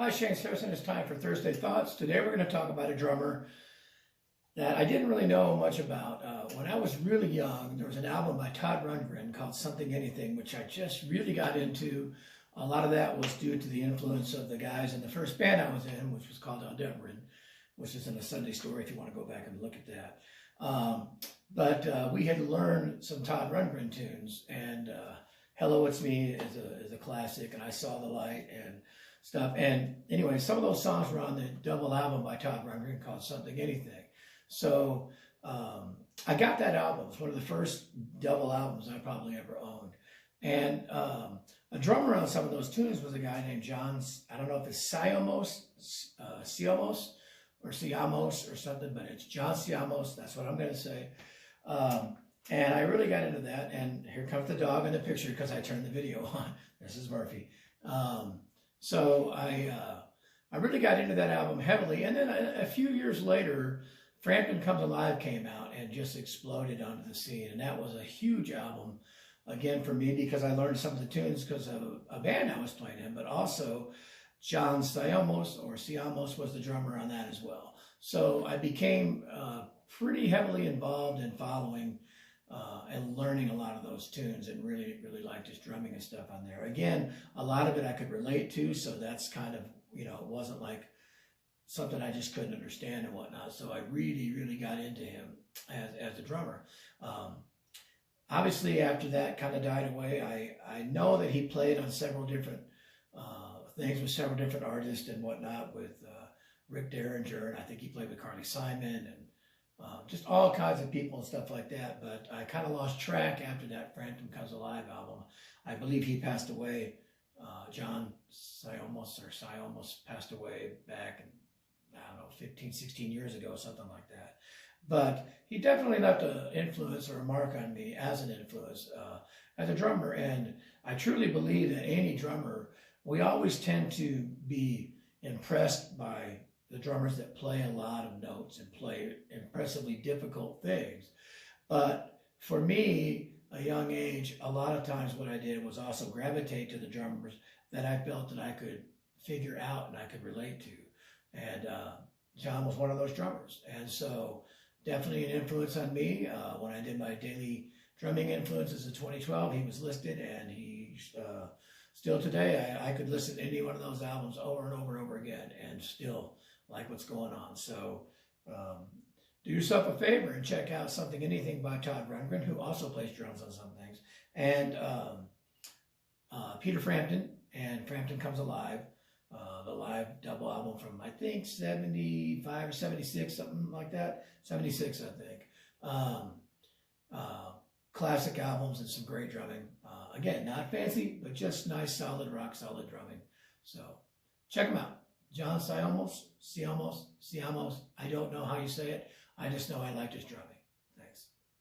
Hi, JamesAnimalHarrison. It's time for Thursday Thoughts. Today we're going to talk about a drummer that I didn't really know much about. When I was really young, there was an album by Todd Rundgren called Something Anything, which I just really got into. A lot of that was due to the influence of the guys in the first band I was in, which was called Debrin, which is in a Sunday Story if you want to go back and look at that. But we had learned some Todd Rundgren tunes, and Hello, It's Me is a classic, and I Saw the Light and stuff. And anyway, some of those songs were on the double album by Todd Rundgren called Something Anything. So I got that album. It's one of the first double albums I probably ever owned. And a drummer on some of those tunes was a guy named John, I don't know if it's Siomos or something, but it's John Siomos. That's what I'm going to say. And I really got into that. And here comes the dog in the picture because I turned the video on. This is Murphy. So I really got into that album heavily. And then a few years later, Frampton Comes Alive came out and just exploded onto the scene. And that was a huge album, again, for me, because I learned some of the tunes because of a band I was playing in, but also John Siomos was the drummer on that as well. So I became pretty heavily involved in following and learning a lot of those tunes, and really liked his drumming and stuff on there. Again, a lot of it I could relate to, so that's kind of, it wasn't like something I just couldn't understand and whatnot. So I really got into him as a drummer. Obviously, after that kind of died away, I know that he played on several different things with several different artists and whatnot, with Rick Derringer, and I think he played with Carly Simon, and just all kinds of people and stuff like that. But I kind of lost track after that Frampton Comes Alive album. I believe he passed away. John Siomos passed away back in, I don't know, 15, 16 years ago, something like that. But he definitely left an influence or a mark on me as an influence as a drummer. And I truly believe that any drummer, we always tend to be impressed by the drummers that play a lot of notes and play impressively difficult things. But for me, a young age, a lot of times what I did was also gravitate to the drummers that I felt that I could figure out and I could relate to. And John was one of those drummers. And so definitely an influence on me. When I did my daily drumming influences in 2012, he was listed, and he still today, I could listen to any one of those albums over and over again and still like what's going on. So do yourself a favor and check out Something Anything by Todd Rundgren, who also plays drums on some things, and Peter Frampton and Frampton Comes Alive, the live double album from, I think, 75 or 76, something like that. 76, I think. Classic albums and some great drumming. Again, not fancy, but just nice, solid, rock solid drumming. So check them out. John Siomos. I don't know how you say it. I just know I liked his drumming.